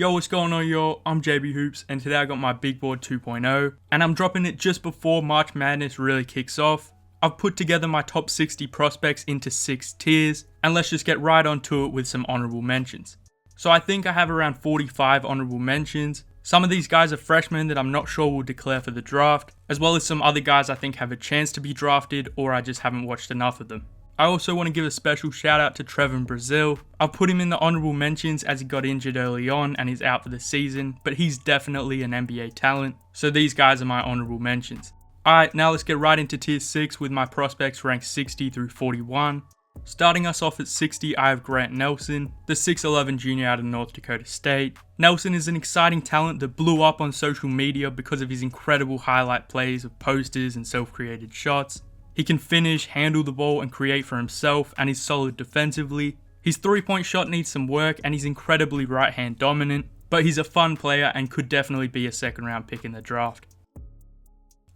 Yo, what's going on, yo? I'm JBHOOPS, and today I got my Bigboard 2.0, and I'm dropping it just before March Madness really kicks off. I've put together my top 60 prospects into 6 tiers, and let's just get right onto it with some honorable mentions. So I think I have around 45 honorable mentions. Some of these guys are freshmen that I'm not sure will declare for the draft, as well as some other guys I think have a chance to be drafted, or I just haven't watched enough of them. I also want to give a special shout out to Trevor in Brazil. I've put him in the honorable mentions as he got injured early on and is out for the season, but he's definitely an NBA talent, so these guys are my honorable mentions. Alright, now let's get right into tier 6 with my prospects ranked 60 through 41. Starting us off at 60, I have Grant Nelson, the 6'11 junior out of North Dakota State. Nelson is an exciting talent that blew up on social media because of his incredible highlight plays of posters and self-created shots. He can finish, handle the ball, and create for himself, and he's solid defensively. His 3-point shot needs some work, and he's incredibly right-hand dominant, but he's a fun player and could definitely be a second-round pick in the draft.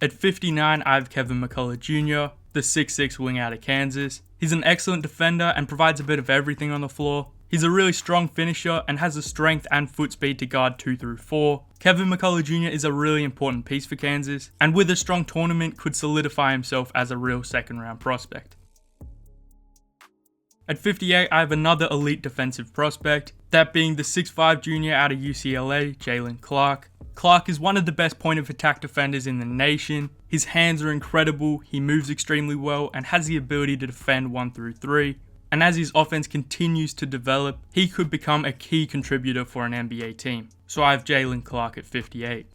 At 59, I have Kevin McCullough Jr., the 6'6 wing out of Kansas. He's an excellent defender and provides a bit of everything on the floor. He's a really strong finisher and has the strength and foot speed to guard 2 through 4. Kevin McCullough Jr. is a really important piece for Kansas, and with a strong tournament could solidify himself as a real second round prospect. At 58, I have another elite defensive prospect, that being the 6'5 junior out of UCLA, Jalen Clark. Clark is one of the best point of attack defenders in the nation. His hands are incredible, he moves extremely well, and has the ability to defend 1 through 3. And as his offense continues to develop, he could become a key contributor for an NBA team. So I have Jalen Clark at 58.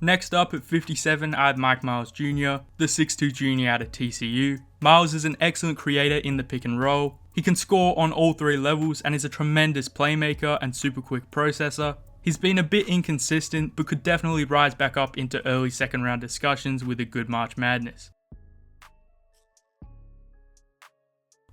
Next up at 57, I have Mike Miles Jr., the 6'2 junior out of TCU. Miles is an excellent creator in the pick and roll. He can score on all 3 levels and is a tremendous playmaker and super quick processor. He's been a bit inconsistent, but could definitely rise back up into early second round discussions with a good March Madness.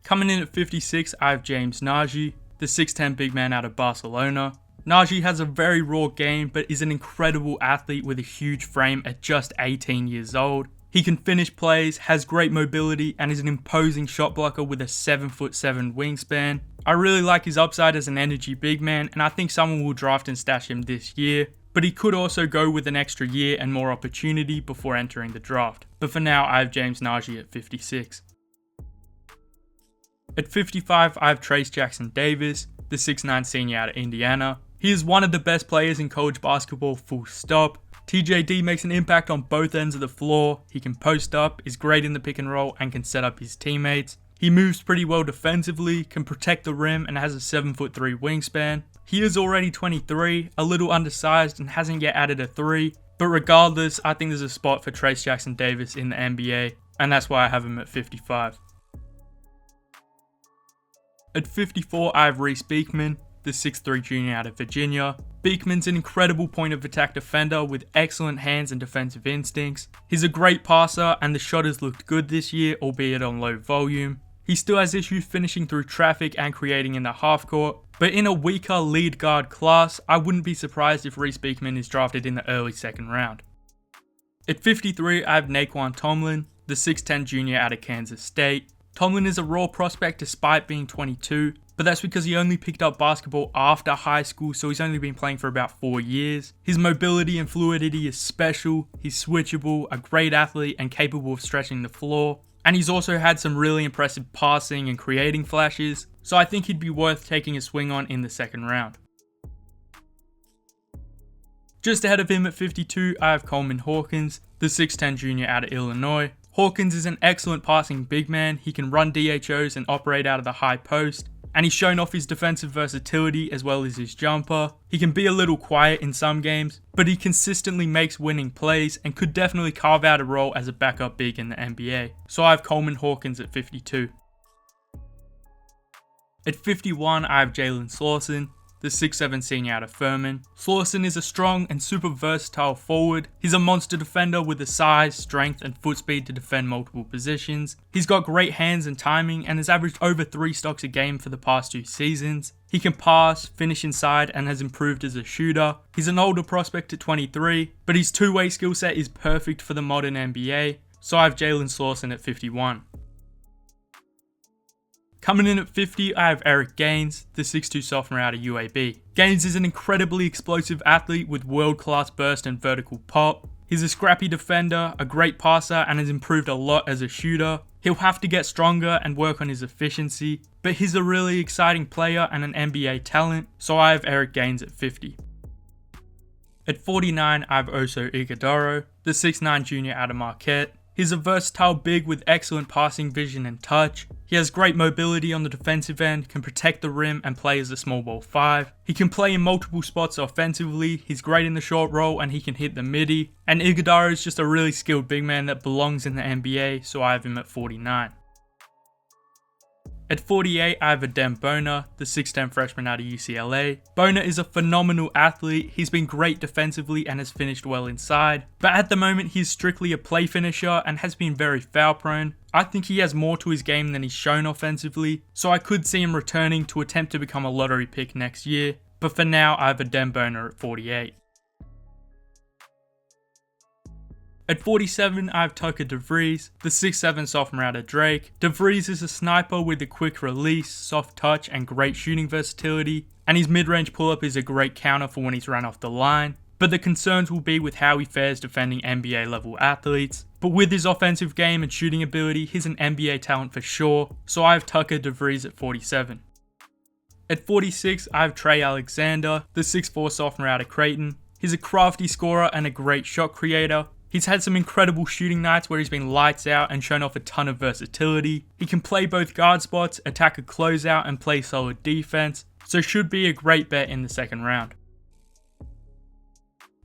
Coming in at 56, I have James Nagy, the 6'10 big man out of Barcelona. Nagy has a very raw game, but is an incredible athlete with a huge frame at just 18 years old. He can finish plays, has great mobility, and is an imposing shot blocker with a 7'7" wingspan. I really like his upside as an energy big man, and I think someone will draft and stash him this year, but he could also go with an extra year and more opportunity before entering the draft. But for now, I have James Nagy at 56. At 55, I have Trayce Jackson Davis, the 6'9 senior out of Indiana. He is one of the best players in college basketball, full stop. TJD makes an impact on both ends of the floor. He can post up, is great in the pick and roll, and can set up his teammates. He moves pretty well defensively, can protect the rim, and has a 7'3" wingspan. He is already 23, a little undersized, and hasn't yet added a 3. But regardless, I think there's a spot for Trayce Jackson Davis in the NBA, and that's why I have him at 55. At 54, I have Reese Beekman, the 6'3 junior out of Virginia. Beekman's an incredible point of attack defender with excellent hands and defensive instincts. He's a great passer and the shot has looked good this year, albeit on low volume. He still has issues finishing through traffic and creating in the half court, but in a weaker lead guard class, I wouldn't be surprised if Reese Beekman is drafted in the early second round. At 53, I have Naquan Tomlin, the 6'10 junior out of Kansas State. Tomlin is a raw prospect despite being 22, but that's because he only picked up basketball after high school, so he's only been playing for about 4 years. His mobility and fluidity is special, he's switchable, a great athlete and capable of stretching the floor, and he's also had some really impressive passing and creating flashes, so I think he'd be worth taking a swing on in the second round. Just ahead of him at 52, I have Coleman Hawkins, the 6'10 junior out of Illinois. Hawkins is an excellent passing big man, he can run DHOs and operate out of the high post, and he's shown off his defensive versatility as well as his jumper. He can be a little quiet in some games, but he consistently makes winning plays and could definitely carve out a role as a backup big in the NBA. So I have Coleman Hawkins at 52. At 51, I have Jalen Slauson, the 6'7 senior out of Furman. Slauson is a strong and super versatile forward. He's a monster defender with the size, strength, and foot speed to defend multiple positions. He's got great hands and timing and has averaged over 3 stocks a game for the past 2 seasons. He can pass, finish inside, and has improved as a shooter. He's an older prospect at 23, but his two-way skill set is perfect for the modern NBA, so I have Jalen Slauson at 51. Coming in at 50, I have Eric Gaines, the 6'2 sophomore out of UAB. Gaines is an incredibly explosive athlete with world-class burst and vertical pop. He's a scrappy defender, a great passer, and has improved a lot as a shooter. He'll have to get stronger and work on his efficiency, but he's a really exciting player and an NBA talent, so I have Eric Gaines at 50. At 49, I have Oso Ighodaro, the 6'9 junior out of Marquette. He's a versatile big with excellent passing vision and touch. He has great mobility on the defensive end, can protect the rim and play as a small ball 5. He can play in multiple spots offensively, he's great in the short roll and he can hit the midi. And Ighodaro is just a really skilled big man that belongs in the NBA, so I have him at 49. At 48, I have Adem Bona, the 6'10 freshman out of UCLA. Bona is a phenomenal athlete, he's been great defensively and has finished well inside, but at the moment he's strictly a play finisher and has been very foul prone. I think he has more to his game than he's shown offensively, so I could see him returning to attempt to become a lottery pick next year, but for now I have Adem Bona at 48. At 47, I have Tucker DeVries, the 6'7 sophomore out of Drake. DeVries is a sniper with a quick release, soft touch, and great shooting versatility, and his mid-range pull-up is a great counter for when he's run off the line, but the concerns will be with how he fares defending NBA level athletes. But with his offensive game and shooting ability, he's an NBA talent for sure, so I have Tucker DeVries at 47. At 46, I have Trey Alexander, the 6'4 sophomore out of Creighton. He's a crafty scorer and a great shot creator. He's had some incredible shooting nights where he's been lights out and shown off a ton of versatility. He can play both guard spots, attack a closeout and play solid defense, so should be a great bet in the second round.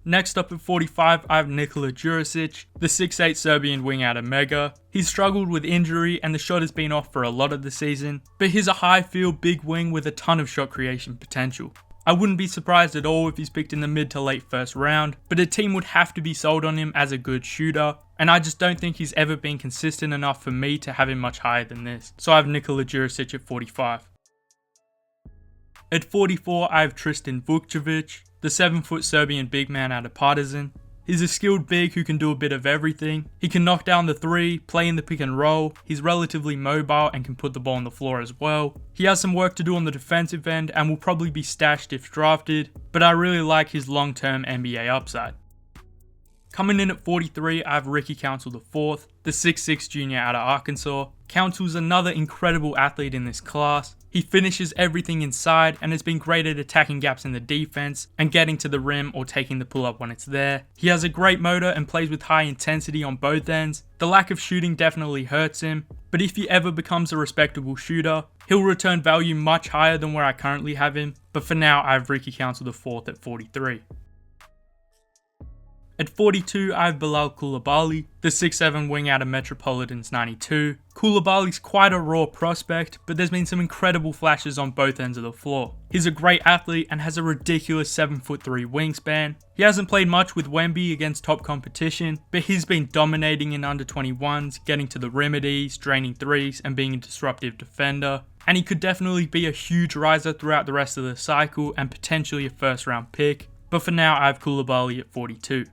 Next up at 45, I have Nikola Jurisic, the 6'8 Serbian wing out of Mega. He's struggled with injury and the shot has been off for a lot of the season, but he's a high field big wing with a ton of shot creation potential. I wouldn't be surprised at all if he's picked in the mid to late first round, but a team would have to be sold on him as a good shooter, and I just don't think he's ever been consistent enough for me to have him much higher than this, so I have Nikola Jurisic at 45. At 44, I have Tristan Vukcevic, the 7' Serbian big man out of Partizan. He's a skilled big who can do a bit of everything. He can knock down the 3, play in the pick and roll, he's relatively mobile and can put the ball on the floor as well. He has some work to do on the defensive end and will probably be stashed if drafted, but I really like his long-term NBA upside. Coming in at 43, I have Ricky Council IV, the 6'6 junior out of Arkansas. Council's another incredible athlete in this class. He finishes everything inside and has been great at attacking gaps in the defense and getting to the rim or taking the pull-up when it's there. He has a great motor and plays with high intensity on both ends. The lack of shooting definitely hurts him, but if he ever becomes a respectable shooter, he'll return value much higher than where I currently have him, but for now I have Ricky Council IV at 43. At 42, I have Bilal Coulibaly, the 6'7 wing out of Metropolitans 92. Coulibaly's quite a raw prospect, but there's been some incredible flashes on both ends of the floor. He's a great athlete and has a ridiculous 7'3" wingspan. He hasn't played much with Wemby against top competition, but he's been dominating in under 21s, getting to the rim at ease, draining threes, and being a disruptive defender. And he could definitely be a huge riser throughout the rest of the cycle and potentially a first round pick, but for now I have Coulibaly at 42.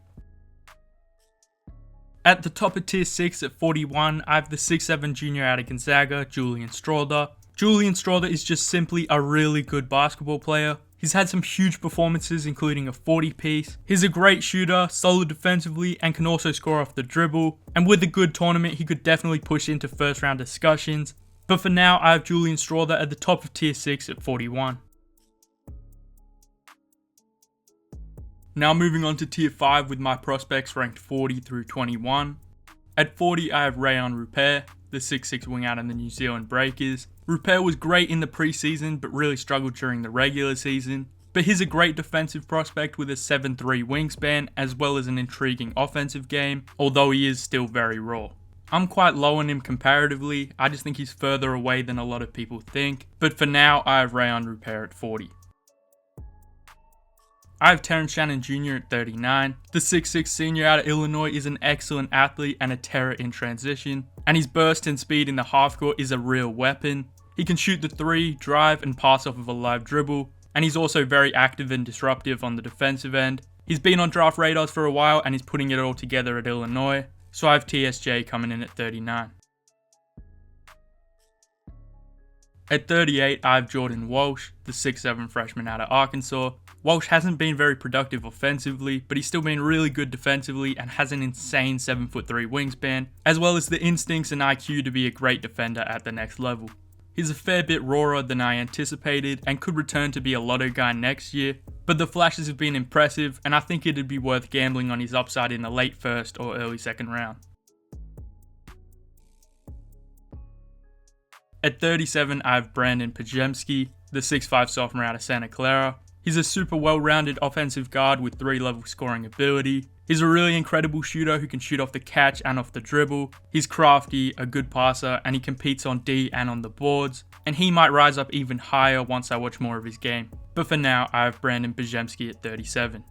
At the top of tier 6 at 41, I have the 6'7 junior out of Gonzaga, Julian Strawther. Julian Strawther is just simply a really good basketball player. He's had some huge performances including a 40-piece. He's a great shooter, solid defensively, and can also score off the dribble. And with a good tournament, he could definitely push into first round discussions. But for now, I have Julian Strawther at the top of tier 6 at 41. Now moving on to tier 5 with my prospects ranked 40 through 21. At 40 I have Rayon Rupert, the 6'6 wing out of the New Zealand Breakers. Rupert was great in the preseason but really struggled during the regular season. But he's a great defensive prospect with a 7'3 wingspan as well as an intriguing offensive game, although he is still very raw. I'm quite low on him comparatively, I just think he's further away than a lot of people think, but for now I have Rayon Rupert at 40. I have Terrence Shannon Jr. at 39. The 6'6 senior out of Illinois is an excellent athlete and a terror in transition, and his burst and speed in the half court is a real weapon. He can shoot the 3, drive and pass off of a live dribble, and he's also very active and disruptive on the defensive end. He's been on draft radars for a while and he's putting it all together at Illinois, so I have TSJ coming in at 39. At 38, I have Jordan Walsh, the 6'7 freshman out of Arkansas. Walsh hasn't been very productive offensively, but he's still been really good defensively and has an insane 7'3" wingspan, as well as the instincts and IQ to be a great defender at the next level. He's a fair bit rawer than I anticipated and could return to be a lotto guy next year, but the flashes have been impressive and I think it'd be worth gambling on his upside in the late first or early second round. At 37, I have Brandon Pajemski, the 6'5 sophomore out of Santa Clara. He's a super well-rounded offensive guard with 3-level scoring ability. He's a really incredible shooter who can shoot off the catch and off the dribble. He's crafty, a good passer, and he competes on D and on the boards. And he might rise up even higher once I watch more of his game. But for now, I have Brandon Pajemski at 37.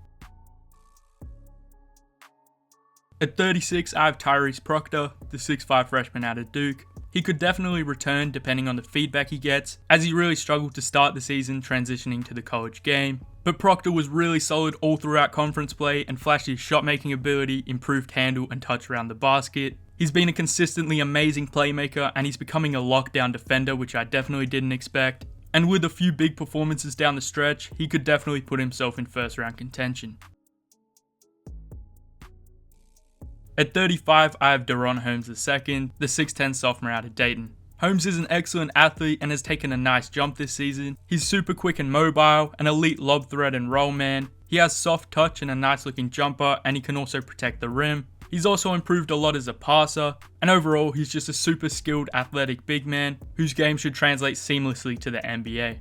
At 36, I have Tyrese Proctor, the 6'5 freshman out of Duke. He could definitely return depending on the feedback he gets, as he really struggled to start the season transitioning to the college game. But Proctor was really solid all throughout conference play and flashed his shot making ability, improved handle and touch around the basket. He's been a consistently amazing playmaker and he's becoming a lockdown defender, which I definitely didn't expect. And with a few big performances down the stretch, he could definitely put himself in first round contention. At 35, I have Deron Holmes II, the 6'10 sophomore out of Dayton. Holmes is an excellent athlete and has taken a nice jump this season. He's super quick and mobile, an elite lob threat and roll man. He has soft touch and a nice looking jumper, and he can also protect the rim. He's also improved a lot as a passer, and overall he's just a super skilled athletic big man whose game should translate seamlessly to the NBA.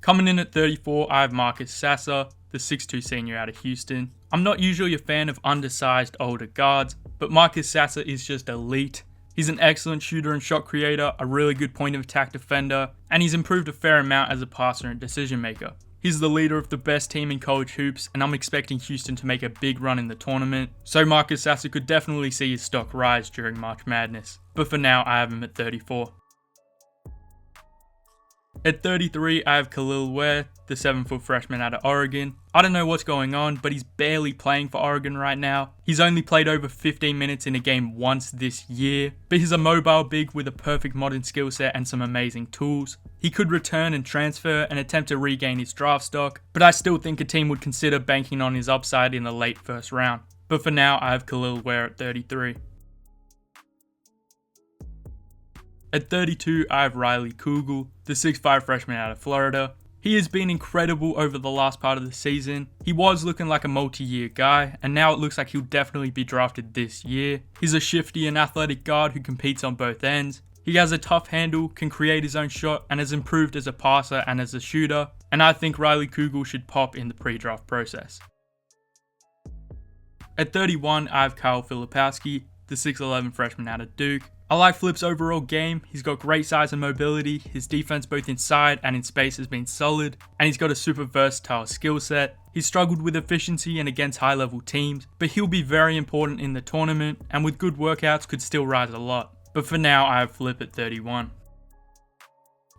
Coming in at 34, I have Marcus Sasser, the 6'2 senior out of Houston. I'm not usually a fan of undersized older guards, but Marcus Sasser is just elite. He's an excellent shooter and shot creator, a really good point of attack defender, and he's improved a fair amount as a passer and decision maker. He's the leader of the best team in college hoops, and I'm expecting Houston to make a big run in the tournament, so Marcus Sasser could definitely see his stock rise during March Madness. But for now, I have him at 34. At 33, I have Khalil Ware, the 7' freshman out of Oregon. I don't know what's going on, but he's barely playing for Oregon right now. He's only played over 15 minutes in a game once this year, but he's a mobile big with a perfect modern skill set and some amazing tools. He could return and transfer and attempt to regain his draft stock, but I still think a team would consider banking on his upside in the late first round. But for now, I have Khalil Ware at 33. At 32, I have Riley Kugel, the 6'5 freshman out of Florida. He has been incredible over the last part of the season. He was looking like a multi-year guy, and now it looks like he'll definitely be drafted this year. He's a shifty and athletic guard who competes on both ends. He has a tough handle, can create his own shot, and has improved as a passer and as a shooter, and I think Riley Kugel should pop in the pre-draft process. At 31, I have Kyle Filipowski, the 6'11 freshman out of Duke. I like Flip's overall game. He's got great size and mobility, his defense both inside and in space has been solid, and he's got a super versatile skill set. He's struggled with efficiency and against high level teams, but he'll be very important in the tournament, and with good workouts could still rise a lot. But for now, I have Flip at 31.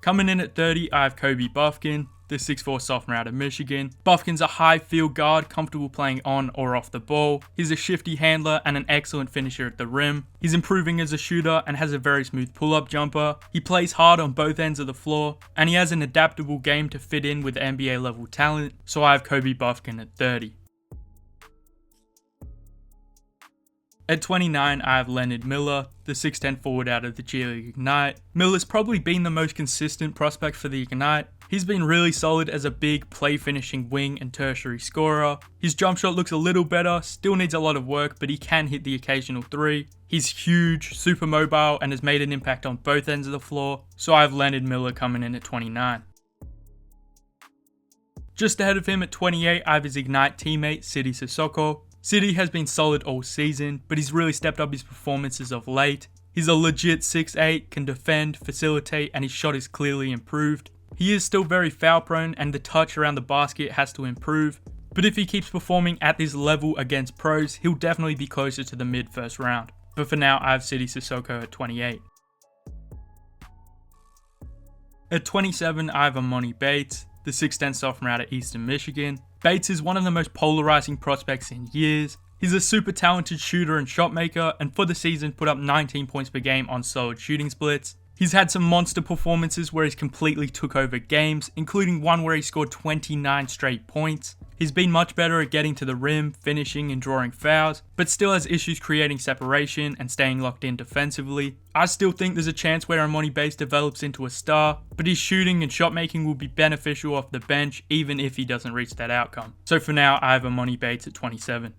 Coming in at 30, I have Kobe Bufkin, the 6'4 sophomore out of Michigan. Bufkin's a high field guard, comfortable playing on or off the ball. He's a shifty handler and an excellent finisher at the rim. He's improving as a shooter and has a very smooth pull-up jumper. He plays hard on both ends of the floor, and he has an adaptable game to fit in with NBA level talent, so I have Kobe Bufkin at 30. At 29, I have Leonard Miller, the 6'10 forward out of the G League Ignite. Miller's probably been the most consistent prospect for the Ignite. He's been really solid as a big play finishing wing and tertiary scorer. His jump shot looks a little better, still needs a lot of work, but he can hit the occasional three. He's huge, super mobile, and has made an impact on both ends of the floor, so I have Leonard Miller coming in at 29. Just ahead of him at 28, I have his Ignite teammate, Sidy Cissoko. Sidy has been solid all season, but he's really stepped up his performances of late. He's a legit 6'8", can defend, facilitate, and his shot is clearly improved. He is still very foul prone and the touch around the basket has to improve, but if he keeps performing at this level against pros, he'll definitely be closer to the mid first round. But for now, I have Sidy Cissoko at 28. At 27, I have Emoni Bates, the 6'10 sophomore out of Eastern Michigan. Bates is one of the most polarizing prospects in years. He's a super talented shooter and shot maker, and for the season put up 19 points per game on solid shooting splits. He's had some monster performances where he's completely took over games, including one where he scored 29 straight points. He's been much better at getting to the rim, finishing and drawing fouls, but still has issues creating separation and staying locked in defensively. I still think there's a chance where Emoni Bates develops into a star, but his shooting and shot making will be beneficial off the bench even if he doesn't reach that outcome. So for now, I have Emoni Bates at 27.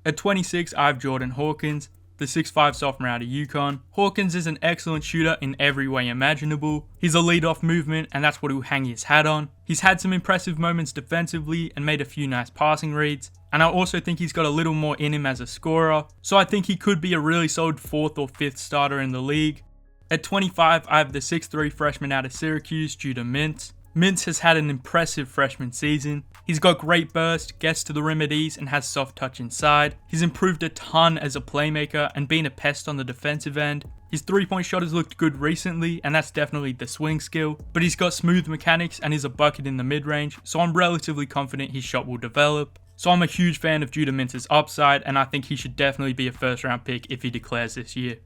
At 26, I have Jordan Hawkins, the 6'5" sophomore out of UConn. Hawkins is an excellent shooter in every way imaginable. He's a lead-off movement and that's what he'll hang his hat on. He's had some impressive moments defensively and made a few nice passing reads. And I also think he's got a little more in him as a scorer. So I think he could be a really solid 4th or 5th starter in the league. At 25, I have the 6'3" freshman out of Syracuse, Judah Mintz. Mintz has had an impressive freshman season. He's got great burst, gets to the rim at ease and has soft touch inside. He's improved a ton as a playmaker and been a pest on the defensive end. His 3-point shot has looked good recently and that's definitely the swing skill, but he's got smooth mechanics and is a bucket in the mid-range, so I'm relatively confident his shot will develop. So I'm a huge fan of Judah Mintz's upside and I think he should definitely be a first round pick if he declares this year.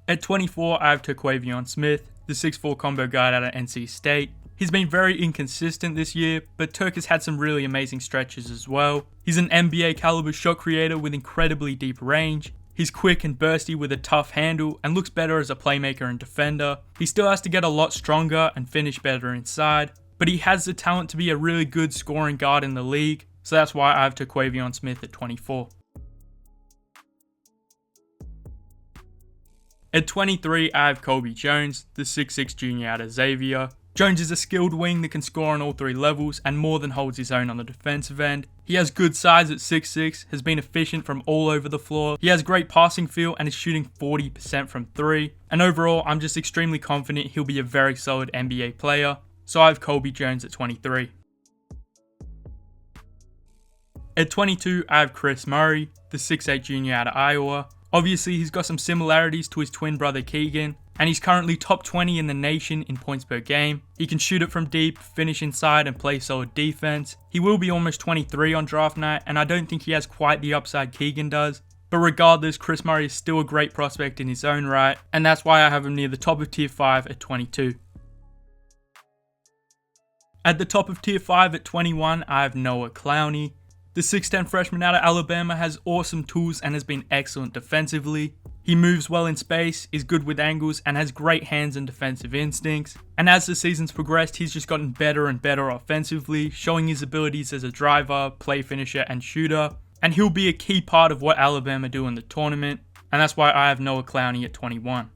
At 24, I have Terquavion Smith, the 6'4" combo guard out of NC State. He's been very inconsistent this year, but Turk has had some really amazing stretches as well. He's an NBA caliber shot creator with incredibly deep range. He's quick and bursty with a tough handle and looks better as a playmaker and defender. He still has to get a lot stronger and finish better inside, but he has the talent to be a really good scoring guard in the league, so that's why I have Terquavion Smith at 24. At 23, I have Colby Jones, the 6'6" junior out of Xavier. Jones is a skilled wing that can score on all 3 levels and more than holds his own on the defensive end. He has good size at 6'6", has been efficient from all over the floor. He has great passing feel and is shooting 40% from 3. And overall, I'm just extremely confident he'll be a very solid NBA player. So I have Colby Jones at 23. At 22, I have Chris Murray, the 6'8" junior out of Iowa. Obviously, he's got some similarities to his twin brother Keegan, and he's currently top 20 in the nation in points per game. He can shoot it from deep, finish inside, and play solid defense. He will be almost 23 on draft night, and I don't think he has quite the upside Keegan does. But regardless, Chris Murray is still a great prospect in his own right, and that's why I have him near the top of tier 5 at 22. At the top of tier 5 at 21, I have Noah Clowney. The 6'10" freshman out of Alabama has awesome tools and has been excellent defensively. He moves well in space, is good with angles, and has great hands and defensive instincts. And as the season's progressed, he's just gotten better and better offensively, showing his abilities as a driver, play finisher, and shooter. And he'll be a key part of what Alabama do in the tournament, and that's why I have Noah Clowney at 21.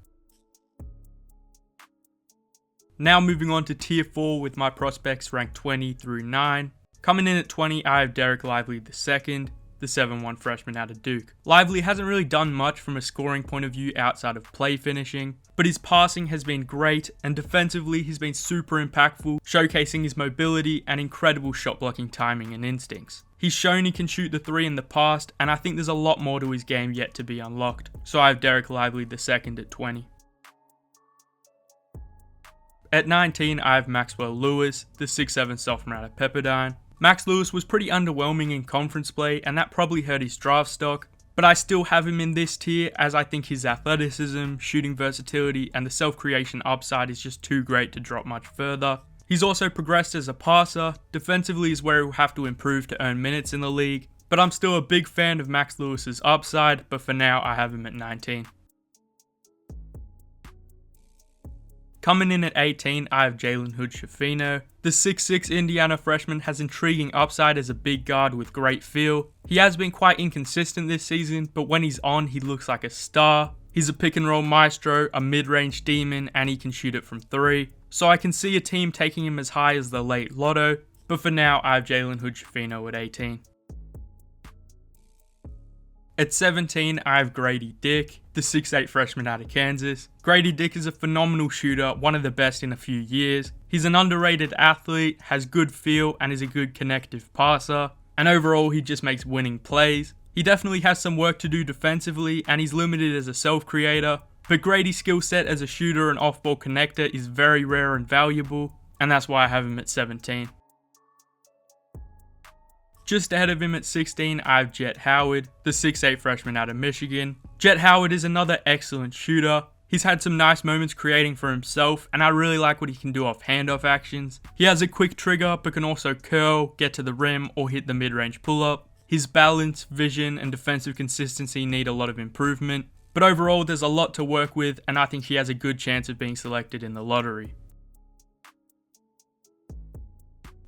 Now moving on to tier 4 with my prospects ranked 20 through 9. Coming in at 20, I have Derek Lively II, the 7'1" freshman out of Duke. Lively hasn't really done much from a scoring point of view outside of play finishing, but his passing has been great, and defensively he's been super impactful, showcasing his mobility and incredible shot blocking timing and instincts. He's shown he can shoot the 3 in the past, and I think there's a lot more to his game yet to be unlocked, so I have Derek Lively II at 20. At 19, I have Maxwell Lewis, the 6'7" sophomore out of Pepperdine. Max Lewis was pretty underwhelming in conference play and that probably hurt his draft stock, but I still have him in this tier as I think his athleticism, shooting versatility and the self-creation upside is just too great to drop much further. He's also progressed as a passer, defensively is where he'll have to improve to earn minutes in the league, but I'm still a big fan of Max Lewis's upside, but for now I have him at 19. Coming in at 18, I have Jalen Hood-Schifino. The 6'6" Indiana freshman has intriguing upside as a big guard with great feel. He has been quite inconsistent this season, but when he's on, he looks like a star. He's a pick and roll maestro, a mid-range demon, and he can shoot it from 3. So I can see a team taking him as high as the late lotto, but for now, I have Jalen Hood-Schifino at 18. At 17, I have Grady Dick, the 6'8" freshman out of Kansas. Grady Dick is a phenomenal shooter, one of the best in a few years. He's an underrated athlete, has good feel, and is a good connective passer. And overall, he just makes winning plays. He definitely has some work to do defensively, and he's limited as a self-creator. But Grady's skill set as a shooter and off-ball connector is very rare and valuable, and that's why I have him at 17. Just ahead of him at 16, I have Jet Howard, the 6'8 freshman out of Michigan. Jet Howard is another excellent shooter. He's had some nice moments creating for himself, and I really like what he can do off handoff actions. He has a quick trigger, but can also curl, get to the rim, or hit the mid-range pull-up. His balance, vision, and defensive consistency need a lot of improvement, but overall there's a lot to work with, and I think he has a good chance of being selected in the lottery.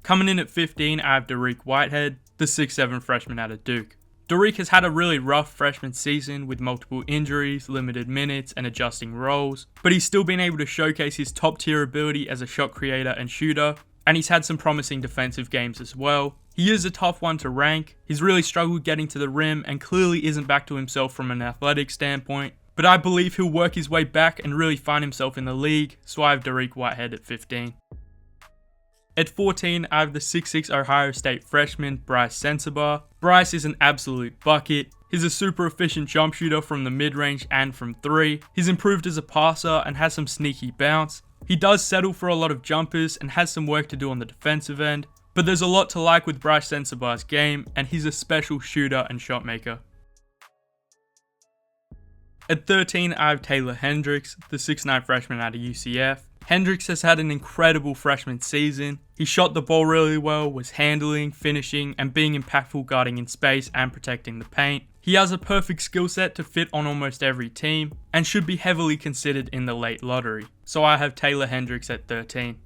Coming in at 15, I have Derek Whitehead, the 6'7 freshman out of Duke. Derek has had a really rough freshman season with multiple injuries, limited minutes, and adjusting roles, but he's still been able to showcase his top tier ability as a shot creator and shooter, and he's had some promising defensive games as well. He is a tough one to rank. He's really struggled getting to the rim and clearly isn't back to himself from an athletic standpoint, but I believe he'll work his way back and really find himself in the league, so I have Derek Whitehead at 15. At 14, I have the 6'6 Ohio State freshman, Bryce Sensabaugh. Bryce is an absolute bucket. He's a super efficient jump shooter from the mid-range and from 3. He's improved as a passer and has some sneaky bounce. He does settle for a lot of jumpers and has some work to do on the defensive end, but there's a lot to like with Bryce Sensabaugh's game, and he's a special shooter and shot maker. At 13, I have Taylor Hendricks, the 6'9 freshman out of UCF. Hendricks has had an incredible freshman season. He shot the ball really well, was handling, finishing, and being impactful guarding in space and protecting the paint. He has a perfect skill set to fit on almost every team, and should be heavily considered in the late lottery. So I have Taylor Hendricks at 13.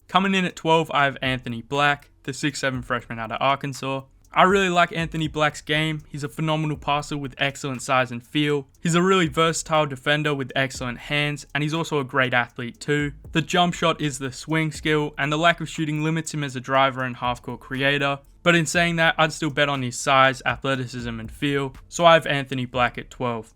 Coming in at 12, I have Anthony Black, the 6'7 freshman out of Arkansas. I really like Anthony Black's game. He's a phenomenal passer with excellent size and feel. He's a really versatile defender with excellent hands, and he's also a great athlete too. The jump shot is the swing skill, and the lack of shooting limits him as a driver and half-court creator. But in saying that, I'd still bet on his size, athleticism, and feel, so I have Anthony Black at 12.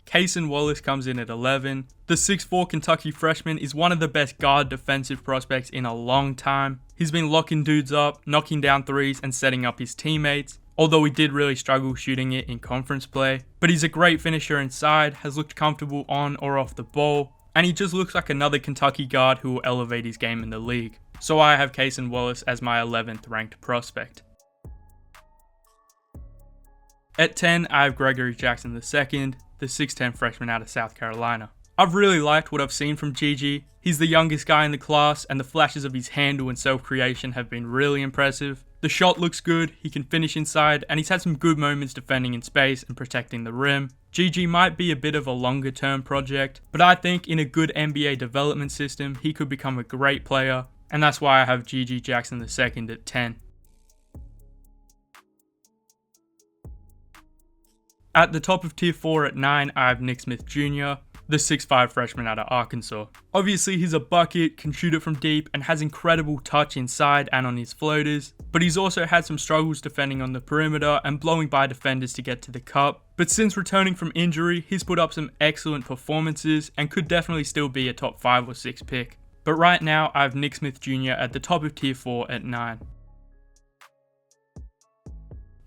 Cason Wallace comes in at 11. The 6'4 Kentucky freshman is one of the best guard defensive prospects in a long time. He's been locking dudes up, knocking down threes, and setting up his teammates, although he did really struggle shooting it in conference play. But he's a great finisher inside, has looked comfortable on or off the ball, and he just looks like another Kentucky guard who will elevate his game in the league. So I have Cason Wallace as my 11th ranked prospect. At 10, I have Gregory Jackson II, the 6'10 freshman out of South Carolina. I've really liked what I've seen from GG. He's the youngest guy in the class, and the flashes of his handle and self-creation have been really impressive. The shot looks good, he can finish inside, and he's had some good moments defending in space and protecting the rim. GG might be a bit of a longer term project, but I think in a good NBA development system, he could become a great player, and that's why I have GG Jackson II at 10. At the top of tier 4 at 9, I have Nick Smith Jr., the 6'5 freshman out of Arkansas. Obviously he's a bucket, can shoot it from deep, and has incredible touch inside and on his floaters, but he's also had some struggles defending on the perimeter and blowing by defenders to get to the cup. But since returning from injury, he's put up some excellent performances and could definitely still be a top 5 or 6 pick. But right now I have Nick Smith Jr. at the top of tier 4 at 9.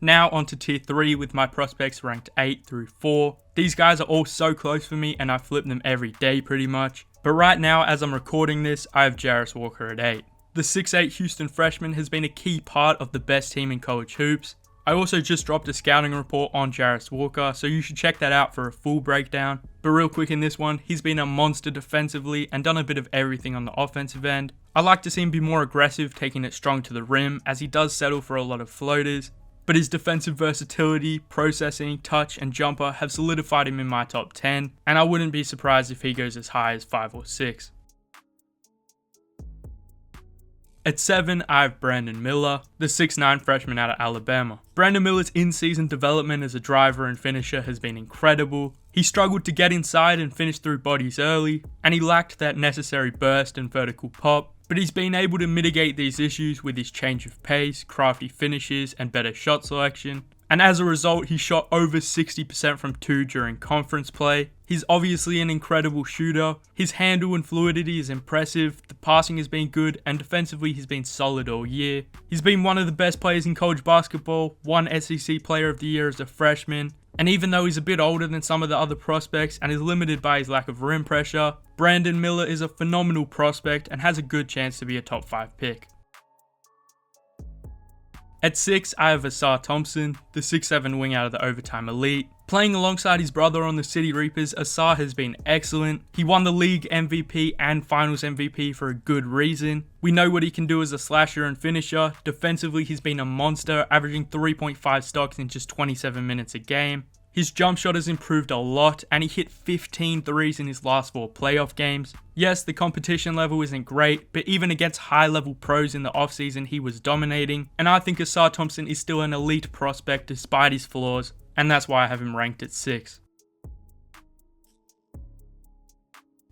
Now onto tier 3 with my prospects ranked 8 through 4. These guys are all so close for me and I flip them every day pretty much. But right now as I'm recording this, I have Jarris Walker at 8. The 6'8 Houston freshman has been a key part of the best team in college hoops. I also just dropped a scouting report on Jarris Walker, so you should check that out for a full breakdown. But real quick in this one, he's been a monster defensively and done a bit of everything on the offensive end. I like to see him be more aggressive, taking it strong to the rim, as he does settle for a lot of floaters. But his defensive versatility, processing, touch, and jumper have solidified him in my top 10, and I wouldn't be surprised if he goes as high as 5 or 6. At 7, I have Brandon Miller, the 6'9 freshman out of Alabama. Brandon Miller's in-season development as a driver and finisher has been incredible. He struggled to get inside and finish through bodies early, and he lacked that necessary burst and vertical pop, but he's been able to mitigate these issues with his change of pace, crafty finishes, and better shot selection. And as a result, he shot over 60% from 2 during conference play. He's obviously an incredible shooter. His handle and fluidity is impressive, the passing has been good, and defensively he's been solid all year. He's been one of the best players in college basketball, won SEC Player of the Year as a freshman, and even though he's a bit older than some of the other prospects and is limited by his lack of rim pressure, Brandon Miller is a phenomenal prospect and has a good chance to be a top 5 pick. At 6, I have Asar Thompson, the 6'7" wing out of the Overtime Elite. Playing alongside his brother on the City Reapers, Asar has been excellent. He won the league MVP and finals MVP for a good reason. We know what he can do as a slasher and finisher. Defensively, he's been a monster, averaging 3.5 stocks in just 27 minutes a game. His jump shot has improved a lot, and he hit 15 threes in his last 4 playoff games. Yes, the competition level isn't great, but even against high-level pros in the offseason, he was dominating, and I think Asar Thompson is still an elite prospect despite his flaws, and that's why I have him ranked at 6.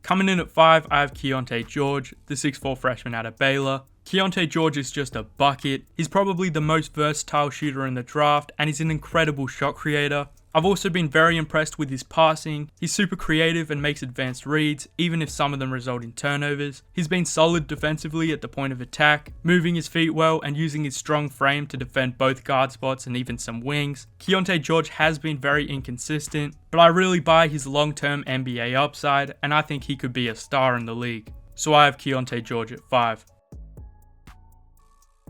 Coming in at 5, I have Keyonte George, the 6'4" freshman out of Baylor. Keyonte George is just a bucket. He's probably the most versatile shooter in the draft, and he's an incredible shot creator. I've also been very impressed with his passing. He's super creative and makes advanced reads, even if some of them result in turnovers. He's been solid defensively at the point of attack, moving his feet well and using his strong frame to defend both guard spots and even some wings. Keyonte George has been very inconsistent, but I really buy his long-term NBA upside, and I think he could be a star in the league. So I have Keyonte George at 5.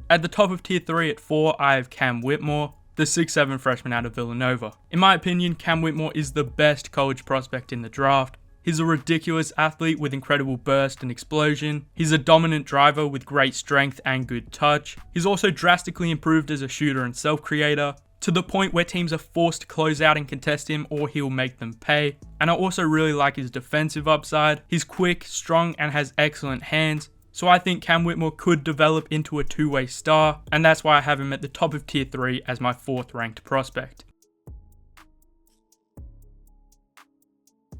At the top of tier 3 at 4, I have Cam Whitmore, the 6'7" freshman out of Villanova. In my opinion, Cam Whitmore is the best college prospect in the draft. He's a ridiculous athlete with incredible burst and explosion. He's a dominant driver with great strength and good touch. He's also drastically improved as a shooter and self-creator, to the point where teams are forced to close out and contest him or he'll make them pay. And I also really like his defensive upside. He's quick, strong, and has excellent hands. So I think Cam Whitmore could develop into a two-way star, and that's why I have him at the top of tier 3 as my 4th ranked prospect.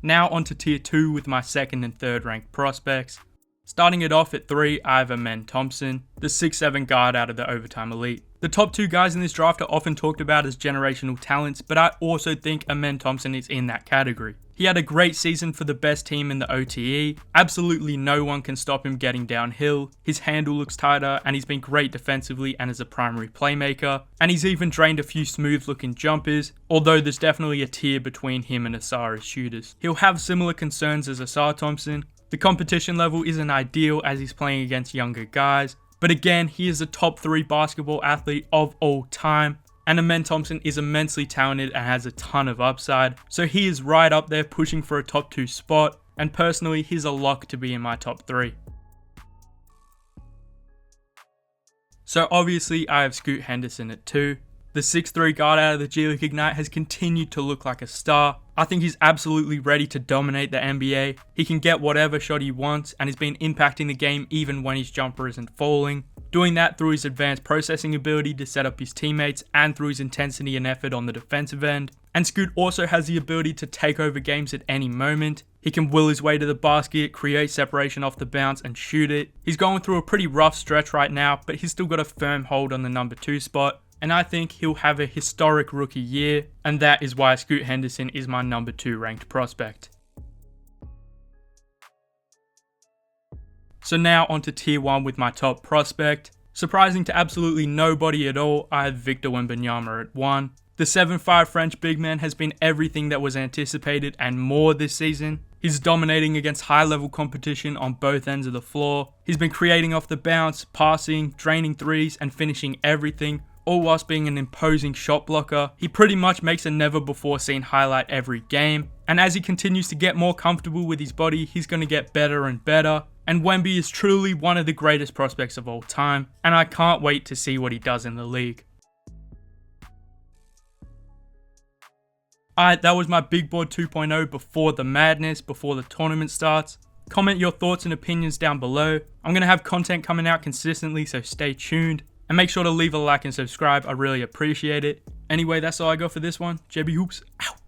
Now onto tier 2 with my 2nd and 3rd ranked prospects. Starting it off at 3, I have Amen Thompson, the 6'7" guard out of the Overtime Elite. The top 2 guys in this draft are often talked about as generational talents, but I also think Amen Thompson is in that category. He had a great season for the best team in the OTE. Absolutely no one can stop him getting downhill. His handle looks tighter, and he's been great defensively and as a primary playmaker. And he's even drained a few smooth looking jumpers, although there's definitely a tier between him and Asar as shooters. He'll have similar concerns as Asar Thompson. The competition level isn't ideal as he's playing against younger guys, but again, he is a top 3 basketball athlete of all time. And Amen Thompson is immensely talented and has a ton of upside, so he is right up there pushing for a top 2 spot, and personally, he's a lock to be in my top 3. So obviously, I have Scoot Henderson at 2. The 6'3" guard out of the G League Ignite has continued to look like a star. I think he's absolutely ready to dominate the NBA. He can get whatever shot he wants, and has been impacting the game even when his jumper isn't falling. Doing that through his advanced processing ability to set up his teammates and through his intensity and effort on the defensive end. And Scoot also has the ability to take over games at any moment. He can will his way to the basket, create separation off the bounce and shoot it. He's going through a pretty rough stretch right now, but he's still got a firm hold on the number 2 spot. And I think he'll have a historic rookie year, and that is why Scoot Henderson is my number 2 ranked prospect. So now onto tier 1 with my top prospect. Surprising to absolutely nobody at all, I have Victor Wembanyama at 1. The 7'5" French big man has been everything that was anticipated and more this season. He's dominating against high-level competition on both ends of the floor. He's been creating off the bounce, passing, draining threes, and finishing everything, all whilst being an imposing shot blocker. He pretty much makes a never-before-seen highlight every game. And as he continues to get more comfortable with his body, he's going to get better and better. And Wemby is truly one of the greatest prospects of all time, and I can't wait to see what he does in the league. Alright, that was my Bigboard 2.0 before the madness, before the tournament starts. Comment your thoughts and opinions down below. I'm going to have content coming out consistently, so stay tuned. And make sure to leave a like and subscribe, I really appreciate it. Anyway, that's all I got for this one. JBHOOPS, out.